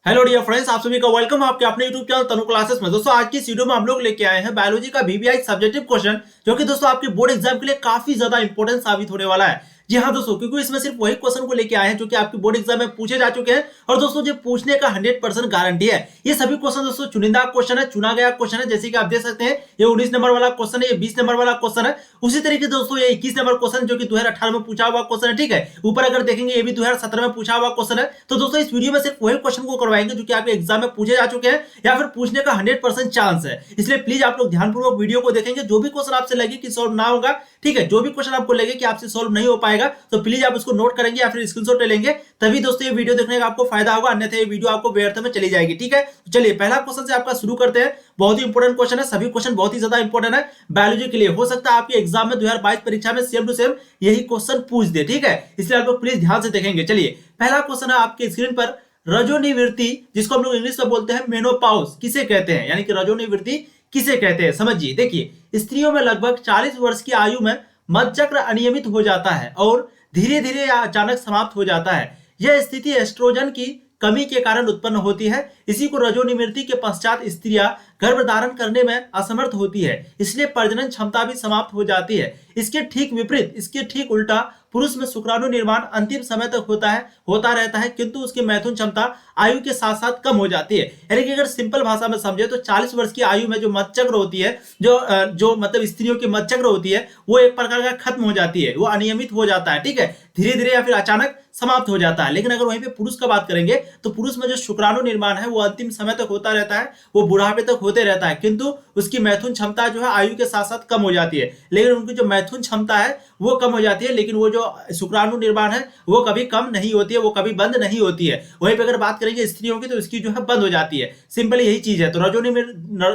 Hello dear friends, आप सभी का वेलकम आपके अपने यूट्यूब चैनल तनु क्लासेस में। दोस्तों आज की इस वीडियो में हम लोग लेके आए हैं बायोलॉजी का वीवीआई सब्जेक्टिव क्वेश्चन, जो कि दोस्तों आपके बोर्ड एग्जाम के लिए काफी ज्यादा इंपॉर्टेंट साबित होने वाला है। जी हाँ दोस्तों, क्योंकि इसमें सिर्फ वही क्वेश्चन को लेके आए हैं जो कि आपके बोर्ड एग्जाम में पूछे जा चुके हैं और दोस्तों जो पूछने का 100% गारंटी है। ये सभी क्वेश्चन दोस्तों चुनिंदा क्वेश्चन है, चुना गया क्वेश्चन है। जैसे कि आप देख सकते हैं ये 19 नंबर वाला क्वेश्चन है, ये 20 नंबर वाला क्वेश्चन है। उसी तरीके से दोस्तों ये 21 नंबर क्वेश्चन जो कि 2018 में पूछा हुआ क्वेश्चन है। ठीक है, ऊपर अगर देखेंगे ये भी 2017 में पूछा हुआ क्वेश्चन है। तो दोस्तों इस वीडियो में सिर्फ वही क्वेश्चन को करवाएंगे जो कि आपके एग्जाम में पूछे जा चुके हैं या फिर पूछने का 100% चांस है। इसलिए प्लीज आप लोग ध्यानपूर्वक वीडियो को देखेंगे। जो भी क्वेश्चन आपसे लगे कि सॉल्व ना होगा, ठीक है, जो भी क्वेश्चन आपको लगे कि आपसे सॉल्व नहीं हो पाएगा, तो प्लीज आप उसको नोट करेंगे या फिर स्क्रीनशॉट ले लेंगे, तभी दोस्तों ये वीडियो देखने का आपको फायदा होगा, अन्यथा ये वीडियो आपको व्यर्थ में चली जाएगी। ठीक है, तो चलिए पहला क्वेश्चन से आपका शुरू करते हैं। बहुत ही इंपॉर्टेंट क्वेश्चन है, सभी क्वेश्चन बहुत ही ज्यादा इंपॉर्टेंट है बायोलॉजी के लिए। हो सकता है आपके एग्जाम में 2022 परीक्षा में सेम टू सेम यही क्वेश्चन पूछ दे। ठीक है, इसलिए आप लोग प्लीज ध्यान से देखेंगे। चलिए पहला क्वेश्चन है आपके स्क्रीन पर, रजोनिवृत्ति जिसको हम लोग इंग्लिश में बोलते हैं मेनोपॉज किसे कहते हैं, यानी कि रजोनिवृत्ति किसे कहते हैं समझिए। देखिए स्त्रियों में लगभग 40 वर्ष की आयु में मधचक्र अनियमित हो जाता है और धीरे धीरे या अचानक समाप्त हो जाता है। यह स्थिति एस्ट्रोजन की कमी के कारण उत्पन्न होती है। इसी को रजोनिवृत्ति के पश्चात स्त्रियां गर्भधारण करने में असमर्थ होती है, इसलिए प्रजनन क्षमता भी समाप्त हो जाती है। इसके ठीक विपरीत, इसके ठीक उल्टा पुरुष में शुक्राणु निर्माण अंतिम समय तक होता रहता है, किंतु उसकी मैथुन क्षमता आयु के साथ साथ कम हो जाती है। यानी कि अगर सिंपल भाषा में समझे तो 40 वर्ष की आयु में जो मधचक्र होती है, जो मतलब स्त्रियों की मधचक्र होती है, वो एक प्रकार का खत्म हो जाती है, वो अनियमित हो जाता है। ठीक है, धीरे धीरे या फिर अचानक समाप्त हो जाता है। लेकिन अगर वहीं पे पुरुष का बात करेंगे तो पुरुष में जो शुक्राणु निर्माण है वो अंतिम समय तक होता रहता है, वो बुढ़ापे तक होते रहता है, किंतु उसकी मैथुन क्षमता जो है आयु के साथ साथ कम हो जाती है। लेकिन उनकी जो मैथुन क्षमता है वो कम हो जाती है, लेकिन वो जो शुक्राणु निर्माण है वो कभी कम नहीं होती है, वो कभी बंद नहीं होती है। वहीं पे अगर बात करेंगे स्त्रियों की तो इसकी जो है बंद हो जाती है। सिंपली यही चीज है। तो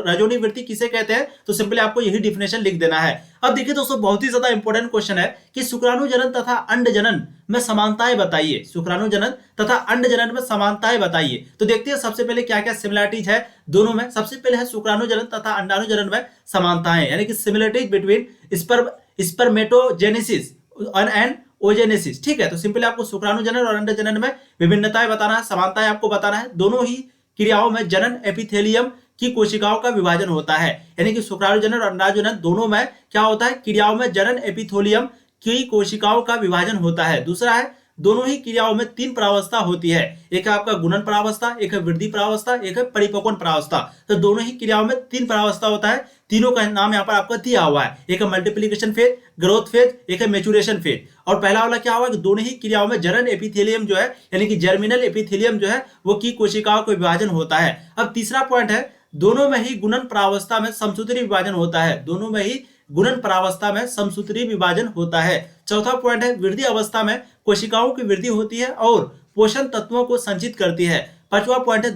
रजोनिवृत्ति किसे कहते हैं, तो सिंपली आपको यही डिफिनेशन लिख देना है। अब देखिए दोस्तों बहुत ही ज्यादा इंपॉर्टेंट क्वेश्चन है कि शुक्राणु जनन तथा अंड जनन में समानताएं बताइए। शुक्राणु जनन तथा अंड जनन में समानताएं बताइए। तो देखते हैं सबसे पहले क्या क्या सिमिलरिटीज है दोनों में। सबसे पहले है शुक्राणु जनन तथा अंडाणु जनन में समानताएं, यानी कि similarities between spermatogenesis and oogenesis. ठीक है, तो सिंपली आपको शुक्राणु जनन और अंड जनन में विभिन्नताएं बताना है, समानताएं आपको बताना है। दोनों ही क्रियाओं में जनन एपिथेलियम की कोशिकाओं का विभाजन होता है, यानी कि शुक्राणु जनन और अंडाणु जनन दोनों में क्या होता है, क्रियाओं में जनन एपिथेलियम की कोशिकाओं का विभाजन होता है। दूसरा है दोनों ही क्रियाओं में 3 प्रावस्था होती है, एक है आपका गुणन प्रावस्था, एक है वृद्धि प्रावस्था, एक है परिपक्वन प्रावस्था। तो दोनों ही क्रियाओं में 3 प्रावस्था होता है। तीनों का नाम यहाँ पर आपका दिया हुआ है, एक है मल्टीप्लीकेशन फेज, ग्रोथ फेज, एक है मैच्योरेशन फेज। और पहला वाला क्या हुआ कि दोनों ही क्रियाओं में जनन एपिथेलियम जो है, यानी कि जर्मिनल एपिथेलियम जो है वो की कोशिकाओं का विभाजन होता है। अब तीसरा पॉइंट है दोनों में ही गुणन प्रावस्था में समसूत्री विभाजन होता है, दोनों में ही गुणन प्रावस्था में समसूत्री विभाजन होता है। चौथा पॉइंट है वृद्धि अवस्था में कोशिकाओं की वृद्धि होती है और पोषण तत्वों को संचित करती है। पांचवा पॉइंट है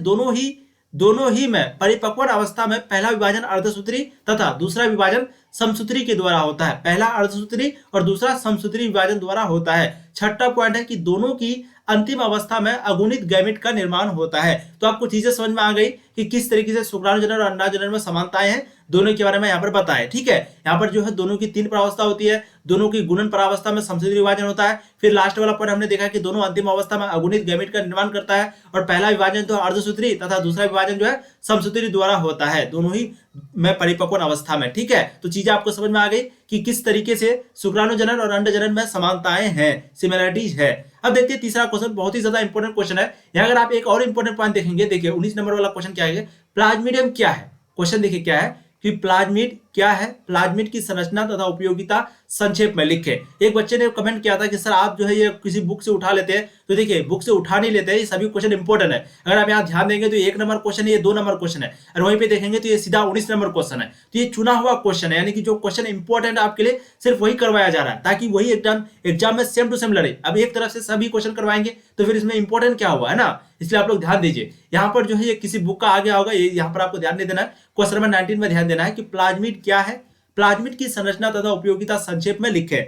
दोनों ही में परिपक्वन अवस्था में पहला विभाजन अर्धसूत्री तथा दूसरा विभाजन समसूत्री के द्वारा होता है। पहला अर्धसूत्री और दूसरा समसूत्री विभाजन द्वारा होता है। छठा पॉइंट है कि दोनों की अंतिम अवस्था में अगुणित गैमेट का निर्माण होता है। तो आपको चीजें समझ में आ गई कि किस तरीके से शुक्राणु जनन और अंडाणु जनन में समानताएं हैं, दोनों के बारे में यहाँ पर बताएं। ठीक है, यहाँ पर जो है दोनों की 3 प्रावस्था होती है, दोनों की गुणन प्रावस्था में समसूत्री विभाजन होता है। फिर लास्ट वाला पॉइंट हमने देखा कि दोनों अंतिम अवस्था में अगुणित गैमेट का निर्माण करता है और पहला विभाजन तो अर्धसूत्री तथा दूसरा विभाजन जो है समसूत्री द्वारा होता है, दोनों ही में परिपक्वन अवस्था में। ठीक है, तो चीजें आपको समझ में आ गई कि किस तरीके से शुक्राणु जनन और अंड जनन में समानताएं हैं, सिमिलरिटीज है। अब देखते हैं तीसरा क्वेश्चन, बहुत ही ज्यादा इंपॉर्टेंट क्वेश्चन है। यहाँ अगर आप एक और इंपॉर्टेंट पॉइंट देखेंगे, देखिए 19 नंबर वाला क्वेश्चन क्या है, प्लाज्मिडियम क्या है। क्वेश्चन देखिए क्या है कि प्लाज्मिड क्या है, प्लाज्मिड की संरचना तथा उपयोगिता संक्षेप में लिखे। एक बच्चे ने कमेंट किया था कि सर आप जो है ये किसी बुक से उठा लेते हैं, तो देखिए बुक से उठा नहीं लेते हैं, ये सभी क्वेश्चन इंपॉर्टेंट है। अगर आप यहाँ ध्यान देंगे तो ये 1 नंबर क्वेश्चन है, ये 2 नंबर क्वेश्चन है, और वहीं पे देखेंगे तो ये सीधा 19 नंबर क्वेश्चन है। तो ये चुना हुआ क्वेश्चन है, यानी कि जो क्वेश्चन इंपॉर्टेंट आपके लिए सिर्फ वही करवाया जा रहा है, ताकि वही एग्जाम में सेम टू सेम लड़े। अब एक तरफ से सभी क्वेश्चन करवाएंगे तो फिर इसमें इंपॉर्टेंट क्या हुआ है ना, इसलिए आप लोग ध्यान दीजिए। यहाँ पर जो है ये किसी बुक का आ गया होगा, ये यहाँ पर आपको ध्यान नहीं देना है, क्वेश्चन नंबर 19 में ध्यान देना है कि प्लाज्मिड क्या है, प्लाज्मिड की संरचना तथा उपयोगिता संक्षेप में लिखे।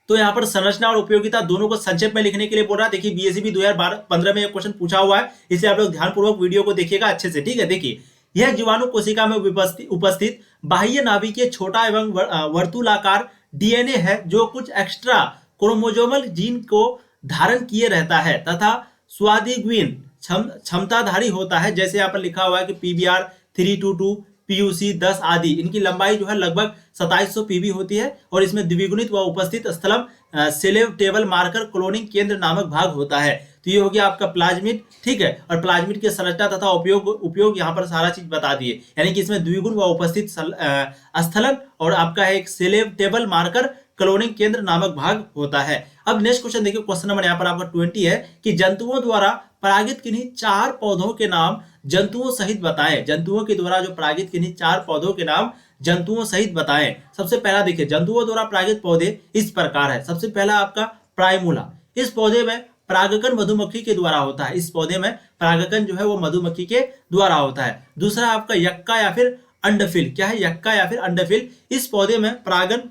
तो यहाँ पर संरचना और उपयोगिता दोनों को संक्षेप में लिखने के लिए बोल रहा है। देखिए बीएससी 2015 में ये क्वेश्चन पूछा हुआ है, इसलिए आप लोग ध्यानपूर्वक वीडियो को देखिएगा अच्छे से। ठीक है, देखिए यह जीवाणु कोशिका में उपस्थित बाह्य नाभिकीय छोटा एवं वर्तुलाकार डीएनए है, जो कुछ एक्स्ट्रा क्रोमोजोमल जीन को धारण किए रहता है तथा स्वादिग्विन क्षमताधारी होता है, जैसे यहाँ पर लिखा हुआ है कि PBr 322, PUC 10 आदि, इनकी लंबाई जो है लगभग 2700 PB होती है और इसमें द्विगुणित व उपस्थित स्थलम सेलेव टेबल मार्कर क्लोनिंग केंद्र नामक भाग होता है। तो ये हो गया आपका प्लाज्मिड, ठीक है। और प्लाज्मिड के संरचना तथा उपयोग यहाँ पर सारा चीज बता दिए, यानी कि इसमें द्विगुण व उपस्थित स्थलन और आपका है एक सेलेव टेबल मार्कर क्लोनिंग केंद्र नामक भाग होता है। अब नेक्स्ट क्वेश्चन देखिए, क्वेश्चन नंबर यहाँ पर आपका 20 है कि जंतुओं द्वारा परागित किन्हीं 4 पौधों के नाम जंतुओं सहित बताएं। जंतुओं के द्वारा जो परागित किन्हीं 4 पौधों के नाम जंतुओं सहित बताएं। सबसे पहला देखिए, जंतुओं द्वारा परागित पौधे इस प्रकार है। सबसे पहला आपका प्राइमूला, इस पौधे में परागकण मधुमक्खी के द्वारा होता है। इस पौधे में परागकण जो है वो मधुमक्खी के द्वारा होता है। दूसरा आपका यक्का या फिर अंडफिल, क्या है यक्का या फिर अंडफिल, इस पौधे में परागन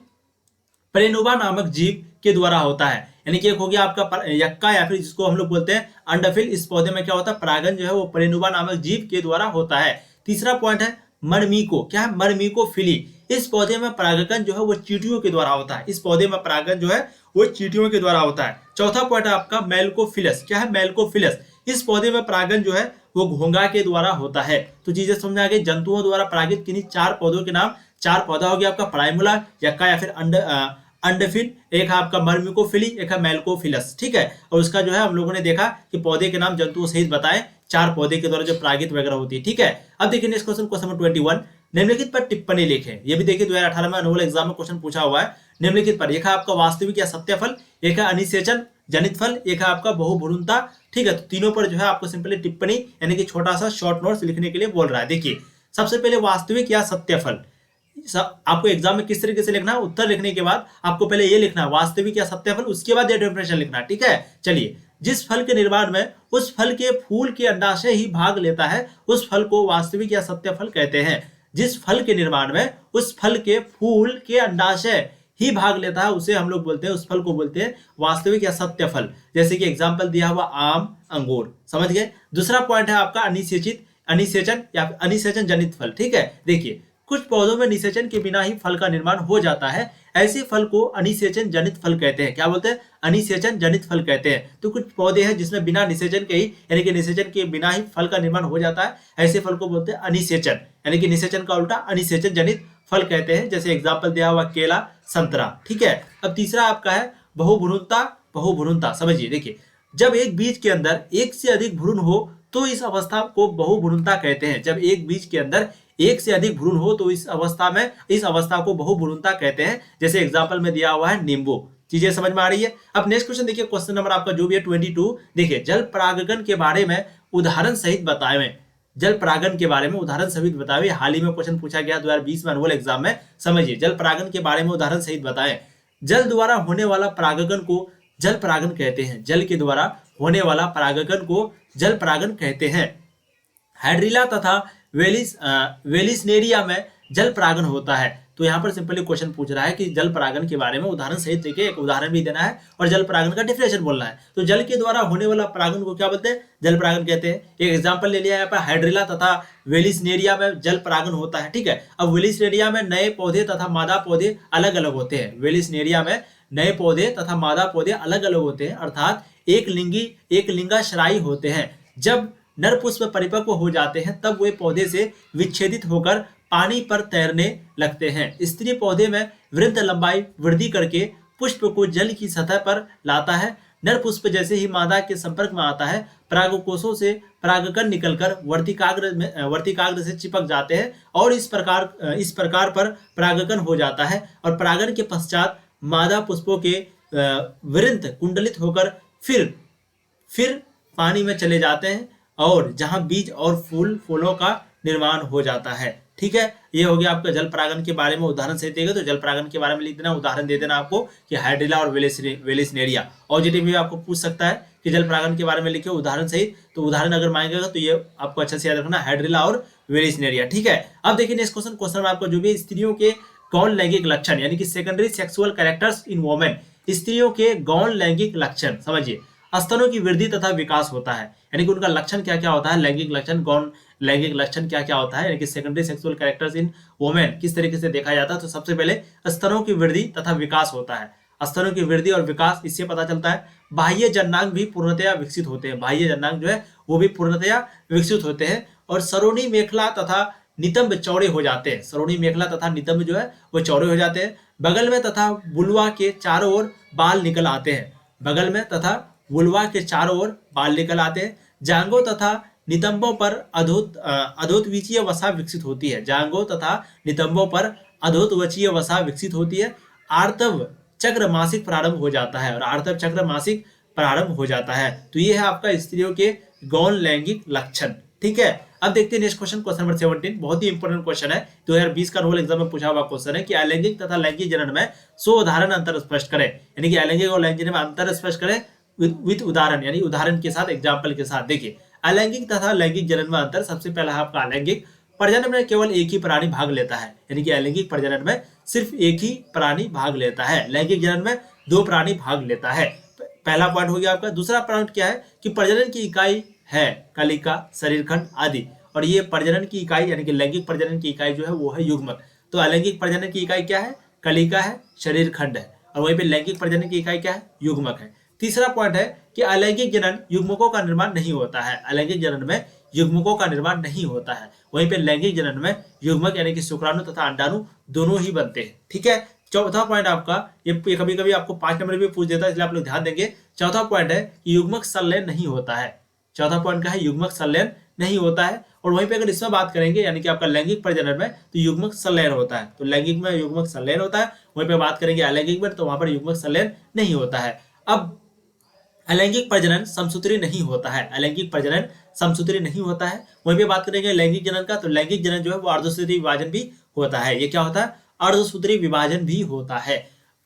प्रेनुबा नामक जीव के द्वारा होता है। यानी कि एक हो गया आपका यक्का या फिर जिसको हम लोग बोलते हैं अंडफिल, इस पौधे में क्या होता है परागन जो है वो प्रेनुबा नामक जीव के द्वारा होता है। तीसरा पॉइंट है मरमीको, क्या है मरमीकोफिली, इस पौधे में परागकण जो है वो चींटियों के द्वारा होता है। इस पौधे में परागन जो है वो चींटियों के द्वारा होता है। चौथा पॉइंट है आपका मेलकोफिलस, क्या है मेलकोफिलस, इस पौधे में परागन जो है वो घोंघा के द्वारा होता है। तो चीजें समझ आ गई, जंतुओं द्वारा परागित किन्हीं 4 पौधों के नाम, 4 पौधा हो गया आपका प्राइमुला, यक्का या फिर अंडफिल, एक है आपका मर्मिकोफिली, एक है मेलकोफिलस, ठीक है। और उसका जो है हम लोगों ने देखा कि पौधे के नाम जंतुओं सहित बताए, 4 पौधे के द्वारा जो परागित वगैरह होती है, ठीक है। अब देखिए नेक्स्ट क्वेश्चन, क्वेश्चन नंबर 21, निम्नलिखित पर टिप्पणी लिखें। ये भी देखिए 2018 में अनुअल एग्जाम में क्वेश्चन पूछा हुआ है। निम्नलिखित पर, एक है आपका वास्तविक या सत्य फल, एक है अनिषेचन जनित फल, एक है आपका बहुभ्रूणता, ठीक है। तो तीनों पर जो है आपको सिंपली टिप्पणी यानी कि छोटा सा शॉर्ट नोट्स लिखने के लिए बोल रहा है। देखिए सबसे पहले वास्तविक या सत्य फल, आपको एग्जाम में किस तरीके से लिखना है, उत्तर लिखने के बाद आपको पहले ये लिखना है वास्तविक या सत्य फल, उसके बाद ये डेफिनेशन लिखना है, ठीक है। चलिए, जिस फल के निर्माण में उस फल के फूल के अंडाशय ही भाग लेता है उस फल को वास्तविक या सत्य फल कहते हैं। जिस फल के निर्माण में उस फल के फूल के अंडाशय ही भाग लेता है उसे हम लोग बोलते हैं, उस फल को बोलते हैं वास्तविक या सत्य फल। जैसे कि एग्जाम्पल दिया हुआ आम, अंगूर, समझ गए। दूसरा पॉइंट है आपका अनिषेचन या अनिषेचन जनित फल, ठीक है। देखिए कुछ पौधों में निषेचन के बिना ही फल का निर्माण हो जाता है, ऐसे फल को अनिषेचन जनित फल कहते हैं। क्या बोलते हैं, अनिषेचन जनित फल कहते हैं। तो कुछ पौधे हैं जिसमें बिना निषेचन के ही यानी कि निषेचन के बिना ही फल का निर्माण हो जाता है, ऐसे फल को बोलते हैं अनिषेचन, यानी कि निषेचन का उल्टा अनिषेचन जनित फल कहते हैं। जैसे एग्जाम्पल दिया हुआ केला, संतरा, ठीक है। अब तीसरा आपका है बहुभ्रूणता, समझिए। देखिए जब एक बीज के अंदर एक से अधिक भ्रूण हो तो इस अवस्था को बहुभ्रूणता कहते हैं। जब एक बीज के अंदर एक से अधिक भ्रूण हो तो इस अवस्था को बहुभ्रूणता कहते हैं। जैसे एग्जाम्पल में दिया हुआ है नींबू। चीजें समझ में आ रही है। अब नेक्स्ट क्वेश्चन देखिए, क्वेश्चन नंबर आपका जो भी है 22, देखिए जल परागकण के बारे में उदाहरण सहित बताएं। जल परागन के बारे में उदाहरण सहित बताएं। हाल ही में क्वेश्चन पूछा गया 2020 में अनुअल एग्जाम में। समझिए, जल परागन के बारे में उदाहरण सहित बताएं। जल द्वारा होने वाला परागकण को जल परागन कहते हैं। जल के द्वारा होने वाला परागकण को जल परागन कहते हैं। हाइड्रिला तथा वेलिसनेरिया में जल परागन होता है। तो यहाँ पर सिंपली क्वेश्चन पूछ रहा है कि जल परागन के बारे में उदाहरण सहित देखिए, एक उदाहरण भी देना है और जल परागन का डेफिनेशन बोलना है। तो जल के द्वारा होने वाला परागन को क्या बोलते हैं, जल परागन कहते हैं। एक एग्जांपल ले लिया है यहाँ पर, हाइड्रिला तथा वेलिसनेरिया में जल परागन होता है, ठीक है। अब वेलिसनेरिया में नए पौधे तथा मादा पौधे अलग अलग होते हैं। वेलिसनेरिया में नए पौधे तथा मादा पौधे अलग अलग होते हैं, अर्थात एक लिंगाश्रायी होते हैं। जब नर पुष्प परिपक्व हो जाते हैं तब वे पौधे से विच्छेदित होकर पानी पर तैरने लगते हैं। स्त्री पौधे में वृद्ध लंबाई वृद्धि करके पुष्प को जल की सतह पर लाता है। नर पुष्प जैसे ही मादा के संपर्क में आता है परागकोशों से परागकण निकलकर वर्तिकाग्र से चिपक जाते हैं और इस प्रकार पर परागकण हो जाता है और परागन के पश्चात मादा पुष्पों के वृंत कुंडलित होकर फिर पानी में चले जाते हैं और जहां बीज और फूलों का निर्माण हो जाता है, ठीक है। ये हो गया आपका जल परागन के बारे में उदाहरण सहित देगा। तो जल परागन के बारे में लिख देना, उदाहरण दे देना आपको कि हाइड्रिला और वेलिसनेरिया। ऑब्जेक्टिव भी आपको पूछ सकता है कि जल परागन के बारे में लिखे उदाहरण सहित, तो उदाहरण अगर मांगेगा तो ये आपको अच्छे से याद रखना, हाइड्रिला और वेलिसनेरिया, ठीक है। अब देखिए नेक्स्ट क्वेश्चन में आपको जो भी स्त्रियों के गौण लैंगिक लक्षण यानी कि secondary sexual characters in women, स्त्रियों के गौण लैंगिक लक्षण, समझिए। स्तनों की वृद्धि तथा विकास होता है, यानी कि उनका लक्षण क्या क्या होता है, लैंगिक लक्षण, गौण लैंगिक लक्षण क्या क्या होता है, यानी कि secondary sexual characters in women किस तरीके से देखा जाता है। तो सबसे पहले स्तनों की वृद्धि तथा विकास होता है। स्तनों की वृद्धि और विकास इससे पता चलता है। बाह्य जननांग भी पूर्णतया विकसित होते हैं। बाह्य जननांग जो है वो भी पूर्णतया विकसित होते हैं और सरोनी मेखला तथा नितंब चौड़े हो जाते हैं। सरोनी मेखला तथा नितंब जो है वो चौड़े हो जाते हैं। बगल में तथा बुलवा के चारों ओर बाल निकल आते हैं। बगल में तथा बुलवा के चारों ओर बाल निकल आते हैं। जांघों तथा नितंबों पर अधोत्वचीय वसा विकसित होती है। जांघों तथा नितंबों पर अधोत्वचीय वसा विकसित होती है। आर्तव चक्र मासिक प्रारंभ हो जाता है और आर्तव चक्र मासिक प्रारंभ हो जाता है। तो ये है आपका स्त्रियों के गौण लैंगिक लक्षण। ठीक है, अब देखते हैं नेक्स्ट क्वेश्चन, क्वेश्चन नंबर 17। बहुत ही इंपॉर्टेंट क्वेश्चन है, 2020 का रोल एग्जाम में पूछा हुआ क्वेश्चन है कि अलैंगिक तथा लैंगिक जनन में उदाहरण अंतर स्पष्ट करें। यानी कि अलैंगिक और लैंगिक जनन में अंतर स्पष्ट करें विद उदाहरण, यानी उदाहरण के साथ, एग्जाम्पल के साथ। देखिए अलैंगिक तथा लैंगिक जनन में अंतर, सबसे पहला है आपका अलैंगिक प्रजनन में केवल एक ही प्राणी भाग लेता है। यानी कि अलैंगिक प्रजनन में सिर्फ एक ही प्राणी भाग लेता है। लैंगिक जनन में 2 प्राणी भाग लेता है। पहला पॉइंट हो गया आपका। दूसरा पॉइंट क्या है कि प्रजनन की इकाई है कलिका, शरीरखंड आदि, और ये प्रजनन की इकाई यानी कि लैंगिक प्रजनन की इकाई जो है वो है युग्मक। तो अलैंगिक प्रजनन की इकाई क्या है? कलिका है, शरीरखंड है, और वहीं पे लैंगिक प्रजनन की इकाई क्या है? युग्मक है। तीसरा पॉइंट है कि अलैंगिक जनन युग्मकों का निर्माण नहीं होता है। अलैंगिक जनन में युग्मकों का निर्माण नहीं होता है, वहीं पे लैंगिक जनन में युग्मक यानी कि शुक्राणु तथा अंडाणु दोनों ही बनते हैं। ठीक है। चौथा पॉइंट आपका, ये कभी कभी आपको 5 नंबर भी पूछ देता है, इसलिए आप लोग ध्यान देंगे। चौथा पॉइंट है कि युग्मक संलयन नहीं होता है। चौथा पॉइंट क्या है? युग्मक संलयन नहीं होता है। और वहीं पे अगर इसमें बात करेंगे यानी कि आपका लैंगिक प्रजनन में तो युग्मक संलयन होता है। तो लैंगिक में युग्मक संलयन होता है, वहीं पे बात करेंगे अलैंगिक में तो वहां पर युग्मक संलयन नहीं होता है। अब अलैंगिक प्रजनन समसूत्री नहीं होता है। अलैंगिक प्रजनन समसूत्री नहीं होता है। वहीं पे बात करेंगे लैंगिक जनन का, तो लैंगिक जनन जो है वो अर्धसूत्री विभाजन भी होता है। ये क्या होता है? अर्धसूत्री विभाजन भी होता है।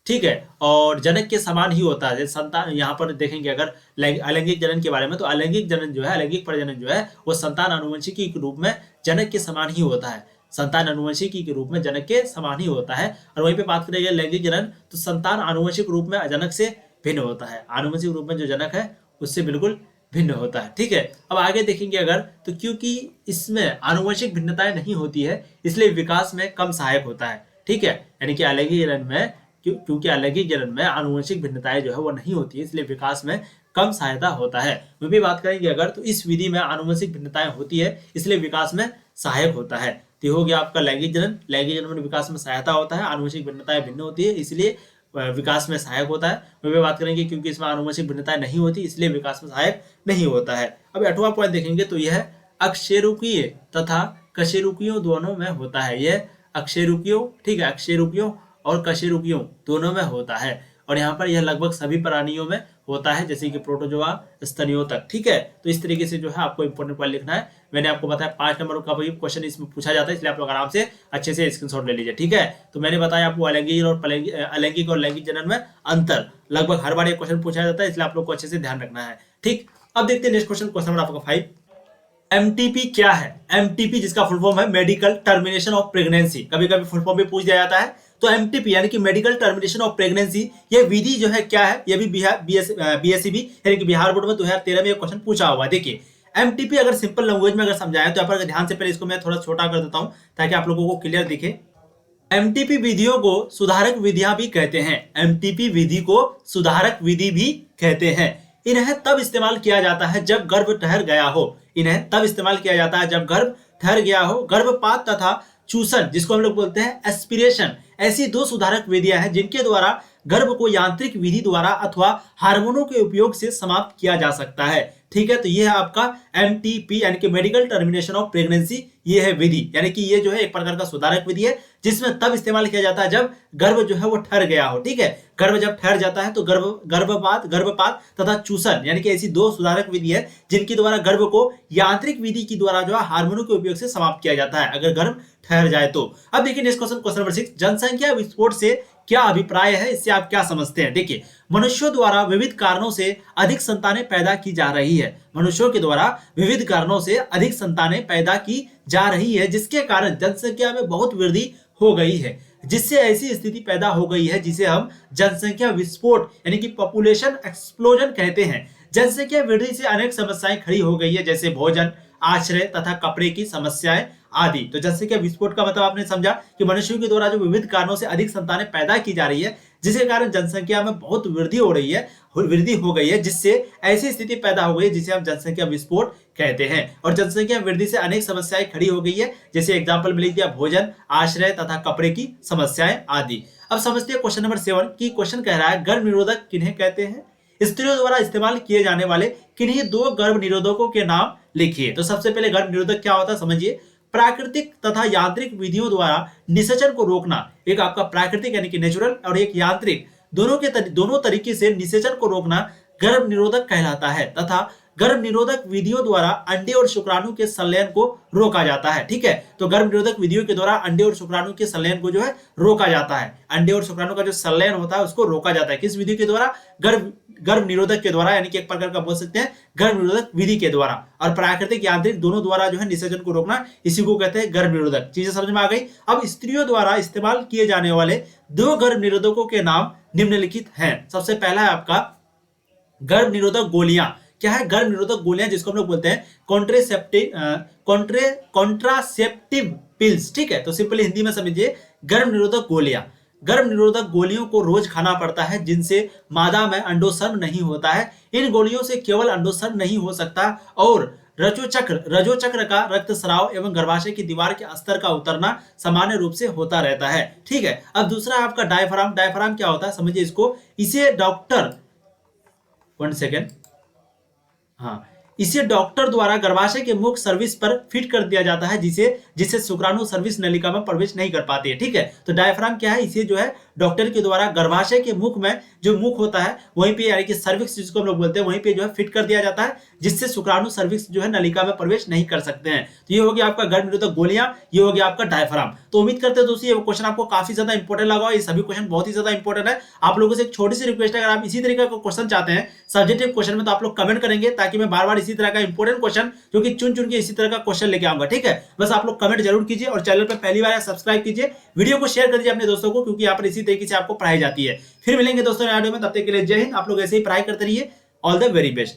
ठीक है, और जनक के समान ही होता है संतान। यहाँ पर देखेंगे अगर अलैंगिक जनन के बारे में, तो अलैंगिक जनन जो है, अलैंगिक प्रजनन जो है वो संतान आनुवंशिकी के रूप में जनक के समान ही होता है। संतान आनुवंशिकी के रूप में जनक के समान ही होता है। और वहीं पे बात करेंगे लैंगिक जनन, तो संतान आनुवंशिक रूप में जनक से भिन्न होता है। आनुवंशिक रूप में जो जनक है उससे बिल्कुल भिन्न होता है। ठीक है, अब आगे देखेंगे अगर, तो क्योंकि इसमें आनुवंशिक भिन्नताएं नहीं होती है इसलिए विकास में कम सहायक होता है। ठीक है, यानी कि अलैंगिक जनन में क्योंकि अलैंगिक जनन में आनुवंशिक भिन्नताएं जो है वो नहीं होती है, इसलिए विकास में कम सहायता होता है। वो भी बात करेंगे अगर, तो इस विधि में आनुवंशिक भिन्नताएं होती है इसलिए विकास में सहायक होता है। तो हो गया आपका लैंगिक जनन। लैंगिक जनन में विकास में सहायता होता है, आनुवंशिक भिन्नताएं भिन्न होती है इसलिए विकास में सहायक होता है। वह भी बात करेंगे क्योंकि इसमें आनुवंशिक भिन्नताएं नहीं होती इसलिए विकास में सहायक नहीं होता है। अब 8वां पॉइंट देखेंगे, तो यह अकशेरुकीय तथा कशेरुकियों दोनों में होता है। यह अकशेरुकियों, ठीक है, अकशेरुकियों और कशेरुकियों दोनों में होता है। और यहाँ पर यह लगभग सभी प्राणियों में होता है, जैसे कि प्रोटोजोआ स्तनियों तक। ठीक है, तो इस तरीके से जो है आपको इंपॉर्टेंट पॉइंट लिखना है। मैंने आपको बताया 5 नंबर का भी क्वेश्चन इसमें पूछा जाता है, इसलिए आप लोग आराम से अच्छे से स्क्रीनशॉट ले लीजिए। ठीक है, तो मैंने बताया आपको अलैंगिक और लैंगिक जनन में अंतर, लगभग हर बार ये क्वेश्चन पूछा जाता है, इसलिए आप लोग को अच्छे से ध्यान रखना है। ठीक, अब देखते हैं नेक्स्ट क्वेश्चन, क्वेश्चन नंबर आपका 5। एमटीपी क्या है? एमटीपी जिसका फुल फॉर्म है मेडिकल टर्मिनेशन ऑफ प्रेगनेंसी। कभी कभी फुल फॉर्म भी पूछ दिया जाता है। तो एमटीपी यानी कि मेडिकल टर्मिनेशन ऑफ प्रेगनेंसी, ये विधि जो है क्या है? ये भी बीएससीबी यानी कि बिहार बोर्ड में 2013 में ये क्वेश्चन पूछा हुआ है। देखिए एमटीपी अगर सिंपल लैंग्वेज में अगर समझाएं तो यहाँ पर ध्यान से, पहले इसको मैं थोड़ा छोटा कर देता हूं ताकि आप लोगों को क्लियर दिखे। एमटीपी विधियों को सुधारक विधियां भी कहते हैं। एमटीपी विधि को सुधारक विधि भी कहते हैं। इन्हें तब इस्तेमाल किया जाता है जब गर्भ ठहर गया हो। इन्हें तब इस्तेमाल किया जाता है जब गर्भ ठहर गया हो। गर्भपात तथा चूसन, जिसको हम लोग बोलते हैं एस्पिरेशन, ऐसी 2 सुधारक विधियां हैं जिनके द्वारा गर्भ को यांत्रिक विधि द्वारा अथवा हार्मोनों के उपयोग से समाप्त किया जा सकता है। ठीक है, तो ये है आपका एमटीपी यानी कि मेडिकल टर्मिनेशन ऑफ प्रेगनेंसी। ये है विधि, यानी कि ये जो है एक प्रकार का सुधारक विधि है जिसमें तब इस्तेमाल किया जाता है जब गर्भ जो है वो ठहर गया हो। ठीक है, गर्भ जब ठहर जाता है तो गर्भपात तथा चूसन यानी कि ऐसी 2 सुधारक विधि है जिनके द्वारा गर्भ को यांत्रिक विधि के द्वारा जो है हार्मोनों के उपयोग से समाप्त किया जाता है अगर गर्भ ठहर जाए तो। अब देखिए नेक्स्ट क्वेश्चन, क्वेश्चन नंबर 6। जनसंख्या विस्फोट से क्या अभिप्राय है? इससे आप क्या समझते हैं? देखिए मनुष्यों द्वारा विविध कारणों से अधिक संतानें पैदा की जा रही है। मनुष्यों के द्वारा विविध कारणों से अधिक संतानें पैदा की जा रही है जिसके कारण जनसंख्या में बहुत वृद्धि हो गई है, जिससे ऐसी स्थिति पैदा हो गई है जिसे हम जनसंख्या विस्फोट यानी कि पॉपुलेशन एक्सप्लोजन कहते हैं। जनसंख्या वृद्धि से अनेक समस्याएं खड़ी हो गई है, जैसे भोजन, आश्रय तथा कपड़े की समस्याएं आदि। तो जनसंख्या विस्फोट का मतलब आपने समझा कि मनुष्यों के द्वारा जो विविध कारणों से अधिक संतानें पैदा की जा रही है जिसके कारण जनसंख्या में बहुत वृद्धि हो गई है, जिससे ऐसी स्थिति पैदा हो गई है जिसे हम जनसंख्या विस्फोट कहते हैं। और जनसंख्या वृद्धि से अनेक समस्याएं खड़ी हो गई है, जैसे एग्जाम्पल में लिख दिया भोजन, आश्रय तथा कपड़े की समस्याएं आदि। अब समझते हैं क्वेश्चन नंबर 7 की। क्वेश्चन कह रहा है गर्भ निरोधक किन्हें कहते हैं? स्त्रियों द्वारा इस्तेमाल किए जाने वाले किन्हीं 2 गर्भ निरोधकों के नाम लिखिए। तो सबसे पहले गर्भ निरोधक क्या होता है समझिए। प्राकृतिक तथा यांत्रिक विधियों द्वारा निषेचन को रोकना, एक आपका प्राकृतिक यानी कि नेचुरल और एक यांत्रिक, दोनों तरीके से निषेचन को रोकना गर्भ निरोधक कहलाता है। तथा गर्भ निरोधक विधियों द्वारा अंडे और शुक्राणु के संलयन को रोका जाता है। ठीक है, तो गर्भ निरोधक विधियों के द्वारा अंडे और शुक्राणु के संलयन को जो है रोका जाता है। अंडे और शुक्राणु का जो संलयन होता है उसको रोका जाता है। किस विधि के द्वारा? गर्भ निरोधक के द्वारा, यानी कि एक प्रकार का बोल सकते हैं गर्भ निरोधक विधि के द्वारा। और प्राकृतिक यांत्रिक दोनों द्वारा जो है निषेचन को रोकना, इसी को कहते हैं गर्भ निरोधक। चीजें समझ में आ गई। अब स्त्रियों द्वारा इस्तेमाल किए जाने वाले 2 गर्भ निरोधकों के नाम निम्नलिखित हैं। सबसे पहला है आपका गर्भ निरोधक गोलियां। क्या है? गर्भ निरोधक गोलियां, जिसको हम लोग बोलते हैं कॉन्ट्रासेप्टिव पिल्स। ठीक है, तो सिंपली हिंदी में समझिए गर्भ निरोधक गोलियां। गर्भ निरोधक गोलियों को रोज खाना पड़ता है, जिनसे मादा में अंडोत्सर्ग नहीं होता है। इन गोलियों से केवल अंडोत्सर्ग नहीं हो सकता और रजोचक्र का रक्तस्राव एवं गर्भाशय की दीवार के स्तर का उतरना सामान्य रूप से होता रहता है। ठीक है, अब दूसरा आपका डायफ्राम। डायफ्राम क्या होता है समझिए इसको। इसे डॉक्टर, 1 सेकेंड, हाँ, इसे डॉक्टर द्वारा गर्भाशय के मुख्य सर्विस पर फिट कर दिया जाता है, जिससे शुक्राणु सर्विस नलिका में प्रवेश नहीं कर पाती है। ठीक है, तो डायफ्राम क्या है? इसे जो है डॉक्टर के द्वारा गर्भाशय के मुख में जो मुख होता है वहीं पे, यानी कि सर्विक्स जिसको हम लोग बोलते हैं, वहीं पे जो है फिट कर दिया जाता है, जिससे शुक्राणु सर्विक्स जो है नलिका में प्रवेश नहीं कर सकते हैं। तो ये हो गया आपका गर्भ निरोधक गोलियां, ये हो गया आपका डायफ्राम। तो उम्मीद करते हैं दोस्तों ये क्वेश्चन आपको काफी ज्यादा इंपॉर्टेंट लगा। ये सभी क्वेश्चन बहुत ही ज्यादा इंपॉर्टेंट है। आप लोगों से एक छोटी सी रिक्वेस्ट है, अगर आप इसी तरीके का क्वेश्चन चाहते हैं सब्जेक्टिव क्वेश्चन में, तो आप लोग कमेंट करेंगे, ताकि मैं बार बार इसी तरह का इंपॉर्टेंट क्वेश्चन जो कि चुन के इसी तरह का क्वेश्चन लेके आऊंगा। ठीक है, बस आप लोग कमेंट जरूर कीजिए और चैनल पर पहली बार सब्सक्राइब कीजिए, वीडियो को शेयर कर दीजिए अपने दोस्तों को, क्योंकि यहाँ पर इसी तरीके से आपको पढ़ाई जाती है। फिर मिलेंगे दोस्तों नए वीडियो में, तब तक के लिए जय हिंद। आप लोग ऐसे ही पढ़ाई करते रहिए। All the very best.